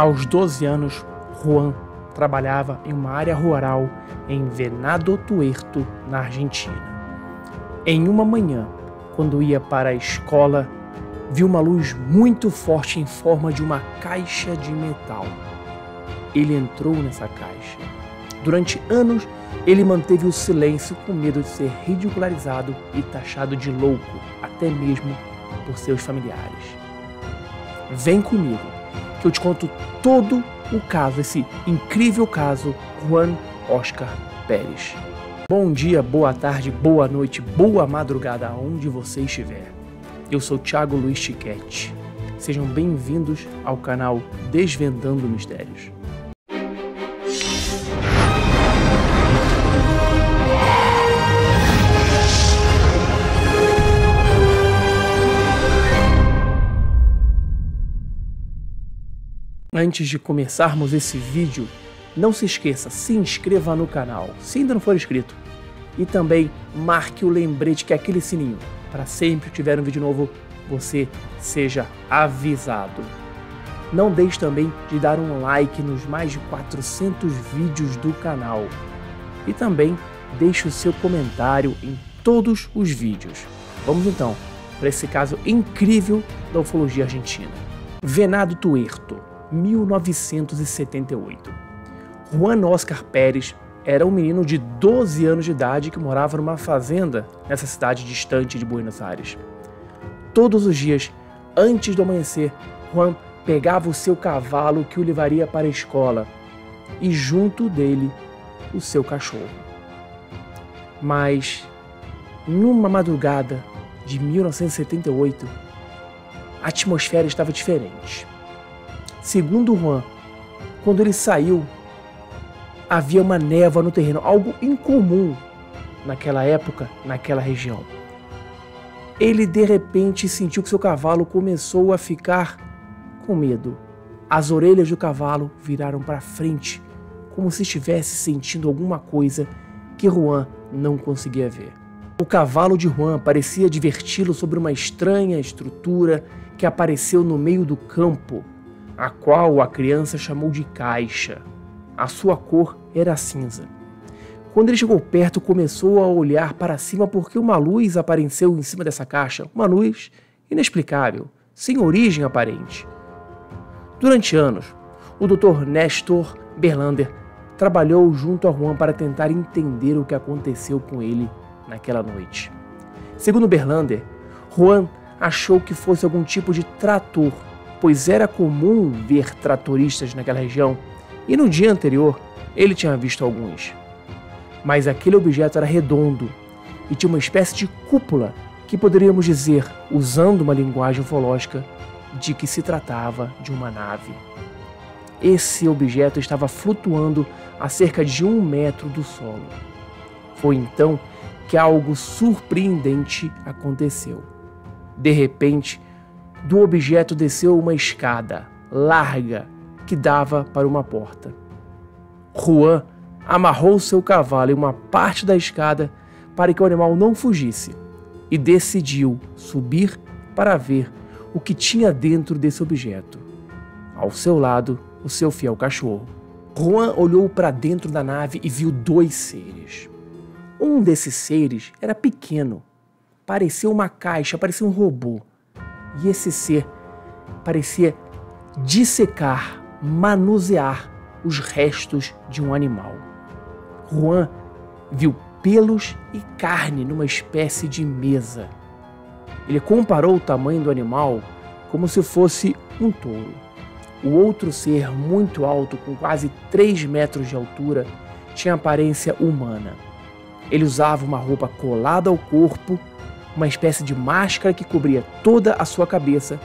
Aos 12 anos, Juan trabalhava em uma área rural em Venado Tuerto, na Argentina. Em uma manhã, quando ia para a escola, viu uma luz muito forte em forma de uma caixa de metal. Ele entrou nessa caixa. Durante anos, ele manteve o silêncio com medo de ser ridicularizado e taxado de louco, até mesmo por seus familiares. Vem comigo, que eu te conto todo o caso, esse incrível caso, Juan Oscar Pérez. Bom dia, boa tarde, boa noite, boa madrugada, aonde você estiver. Eu sou Thiago Luiz Chiquete. Sejam bem-vindos ao canal Desvendando Mistérios. Antes de começarmos esse vídeo, não se esqueça, se inscreva no canal, se ainda não for inscrito. E também marque o lembrete, que é aquele sininho, para sempre que tiver um vídeo novo, você seja avisado. Não deixe também de dar um like nos mais de 400 vídeos do canal. E também deixe o seu comentário em todos os vídeos. Vamos então para esse caso incrível da ufologia argentina. Venado Tuerto, 1978. Juan Oscar Pérez era um menino de 12 anos de idade que morava numa fazenda nessa cidade distante de Buenos Aires. Todos os dias, antes do amanhecer, Juan pegava o seu cavalo que o levaria para a escola e junto dele o seu cachorro. Mas, numa madrugada de 1978, a atmosfera estava diferente. Segundo Juan, quando ele saiu, havia uma névoa no terreno, algo incomum naquela época, naquela região. Ele de repente sentiu que seu cavalo começou a ficar com medo. As orelhas do cavalo viraram para frente, como se estivesse sentindo alguma coisa que Juan não conseguia ver. O cavalo de Juan parecia diverti-lo sobre uma estranha estrutura que apareceu no meio do campo, a qual a criança chamou de caixa. A sua cor era cinza. Quando ele chegou perto, começou a olhar para cima porque uma luz apareceu em cima dessa caixa, uma luz inexplicável, sem origem aparente. Durante anos, o Dr. Nestor Berlander trabalhou junto a Juan para tentar entender o que aconteceu com ele naquela noite. Segundo Berlander, Juan achou que fosse algum tipo de trator, pois era comum ver tratoristas naquela região, e no dia anterior ele tinha visto alguns. Mas aquele objeto era redondo e tinha uma espécie de cúpula que poderíamos dizer, usando uma linguagem ufológica, de que se tratava de uma nave. Esse objeto estava flutuando a cerca de 1 metro do solo. Foi então que algo surpreendente aconteceu. De repente, do objeto desceu uma escada larga que dava para uma porta. Juan amarrou seu cavalo em uma parte da escada para que o animal não fugisse e decidiu subir para ver o que tinha dentro desse objeto. Ao seu lado, o seu fiel cachorro. Juan olhou para dentro da nave e viu 2 seres. Um desses seres era pequeno, parecia uma caixa, parecia um robô. E esse ser parecia dissecar, manusear os restos de um animal. Juan viu pelos e carne numa espécie de mesa. Ele comparou o tamanho do animal como se fosse um touro. O outro ser, muito alto, com quase 3 metros de altura, tinha aparência humana. Ele usava uma roupa colada ao corpo, uma espécie de máscara que cobria toda a sua cabeça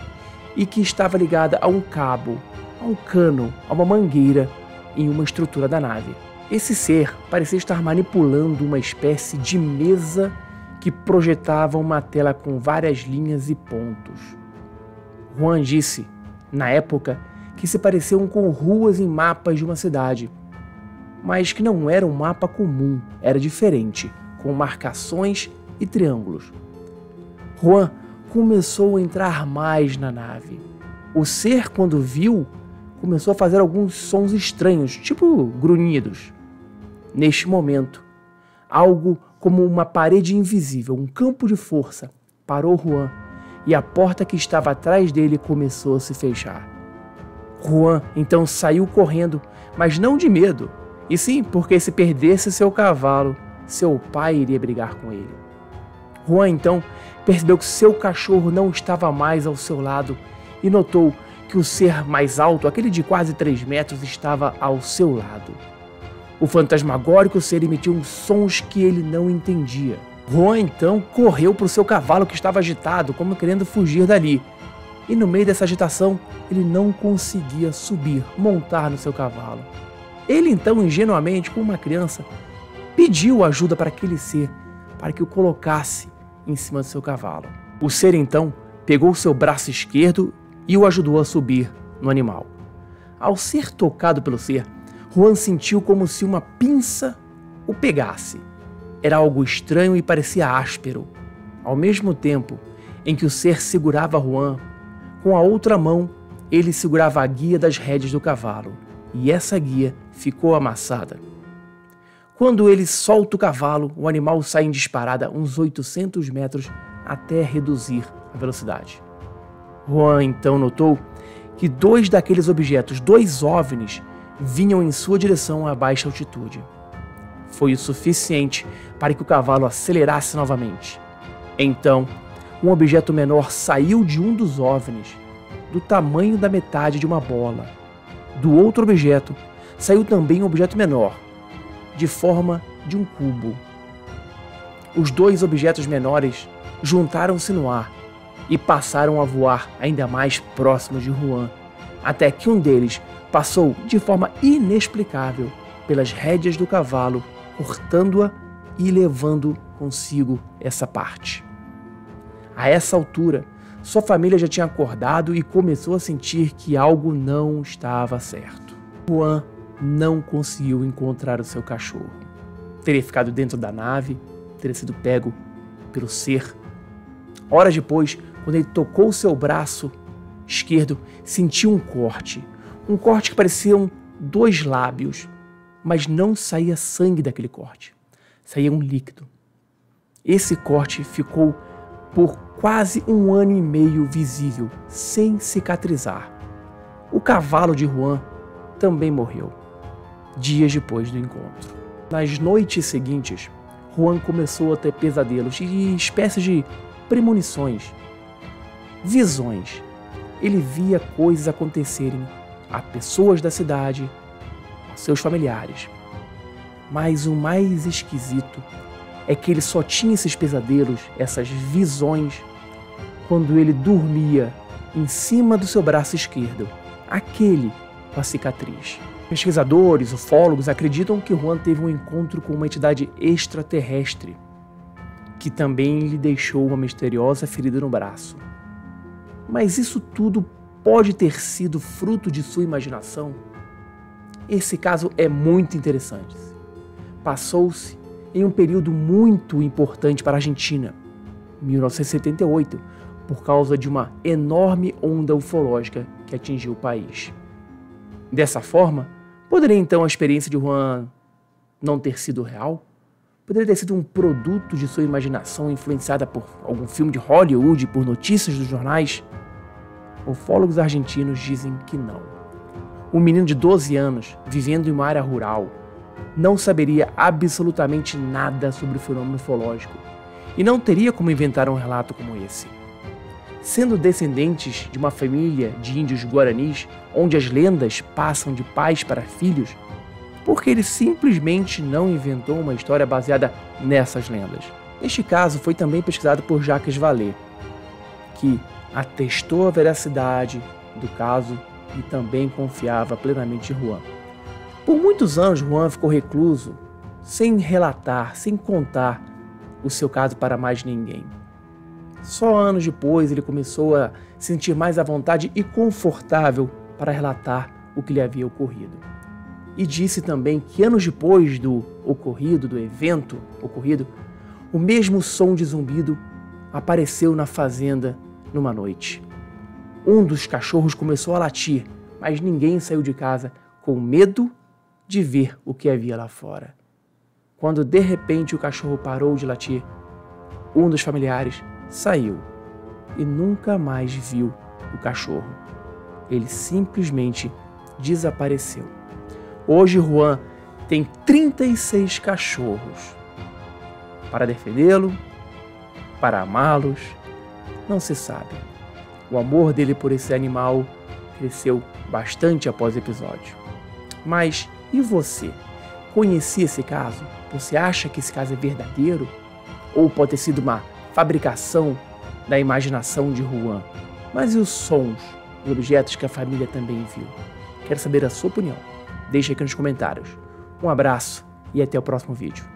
e que estava ligada a um cabo, a um cano, a uma mangueira em uma estrutura da nave. Esse ser parecia estar manipulando uma espécie de mesa que projetava uma tela com várias linhas e pontos. Juan disse, na época, que se pareciam com ruas em mapas de uma cidade, mas que não era um mapa comum, era diferente, com marcações e triângulos. Juan começou a entrar mais na nave. O ser, quando viu, começou a fazer alguns sons estranhos, tipo grunhidos. Neste momento, algo como uma parede invisível, um campo de força, parou Juan e a porta que estava atrás dele começou a se fechar. Juan então saiu correndo, mas não de medo, e sim porque se perdesse seu cavalo, seu pai iria brigar com ele. Juan então percebeu que seu cachorro não estava mais ao seu lado e notou que o ser mais alto, aquele de quase 3 metros, estava ao seu lado. O fantasmagórico ser emitiu sons que ele não entendia. Juan então correu para o seu cavalo que estava agitado, como querendo fugir dali. E no meio dessa agitação, ele não conseguia subir, montar no seu cavalo. Ele então, ingenuamente, como uma criança, pediu ajuda para aquele ser, para que o colocasse em cima do seu cavalo. O ser então pegou seu braço esquerdo e o ajudou a subir no animal. Ao ser tocado pelo ser, Juan sentiu como se uma pinça o pegasse. Era algo estranho e parecia áspero. Ao mesmo tempo em que o ser segurava Juan, com a outra mão ele segurava a guia das rédeas do cavalo, e essa guia ficou amassada. Quando ele solta o cavalo, o animal sai em disparada uns 800 metros até reduzir a velocidade. Juan então notou que 2 daqueles objetos, 2 OVNIs, vinham em sua direção a baixa altitude. Foi o suficiente para que o cavalo acelerasse novamente. Então, um objeto menor saiu de um dos OVNIs, do tamanho da metade de uma bola. Do outro objeto, saiu também um objeto menor, de forma de um cubo. Os 2 objetos menores juntaram-se no ar e passaram a voar ainda mais próximos de Juan, até que um deles passou de forma inexplicável pelas rédeas do cavalo, cortando-a e levando consigo essa parte. A essa altura, sua família já tinha acordado e começou a sentir que algo não estava certo. Juan não conseguiu encontrar o seu cachorro. Teria ficado dentro da nave, teria sido pego pelo ser. Horas depois, quando ele tocou seu braço esquerdo, sentiu um corte que pareciam 2 lábios, mas não saía sangue daquele corte, saía um líquido. Esse corte ficou por quase 1 ano e meio visível, sem cicatrizar. O cavalo de Juan também morreu, dias depois do encontro. Nas noites seguintes, Juan começou a ter pesadelos e espécies de premonições, visões. Ele via coisas acontecerem a pessoas da cidade, a seus familiares. Mas o mais esquisito é que ele só tinha esses pesadelos, essas visões, quando ele dormia em cima do seu braço esquerdo, aquele com a cicatriz. Pesquisadores, ufólogos acreditam que Juan teve um encontro com uma entidade extraterrestre, que também lhe deixou uma misteriosa ferida no braço. Mas isso tudo pode ter sido fruto de sua imaginação? Esse caso é muito interessante. Passou-se em um período muito importante para a Argentina, 1978, por causa de uma enorme onda ufológica que atingiu o país. Dessa forma, poderia então a experiência de Juan não ter sido real? Poderia ter sido um produto de sua imaginação influenciada por algum filme de Hollywood, por notícias dos jornais? Ufólogos argentinos dizem que não. Um menino de 12 anos, vivendo em uma área rural, não saberia absolutamente nada sobre o fenômeno ufológico e não teria como inventar um relato como esse. Sendo descendentes de uma família de índios guaranis, onde as lendas passam de pais para filhos, por que ele simplesmente não inventou uma história baseada nessas lendas? Este caso foi também pesquisado por Jacques Vallée, que atestou a veracidade do caso e também confiava plenamente em Juan. Por muitos anos, Juan ficou recluso, sem relatar, sem contar o seu caso para mais ninguém. Só anos depois ele começou a se sentir mais à vontade e confortável para relatar o que lhe havia ocorrido. E disse também que anos depois do evento ocorrido, o mesmo som de zumbido apareceu na fazenda numa noite. Um dos cachorros começou a latir, mas ninguém saiu de casa com medo de ver o que havia lá fora. Quando de repente o cachorro parou de latir, um dos familiares saiu e nunca mais viu o cachorro. Ele simplesmente desapareceu. Hoje Juan tem 36 cachorros. Para defendê-lo, para amá-los, não se sabe. O amor dele por esse animal cresceu bastante após o episódio. Mas e você? Conhecia esse caso? Você acha que esse caso é verdadeiro? Ou pode ter sido uma fabricação da imaginação de Juan? Mas e os sons, os objetos que a família também viu? Quero saber a sua opinião. Deixe aqui nos comentários. Um abraço e até o próximo vídeo.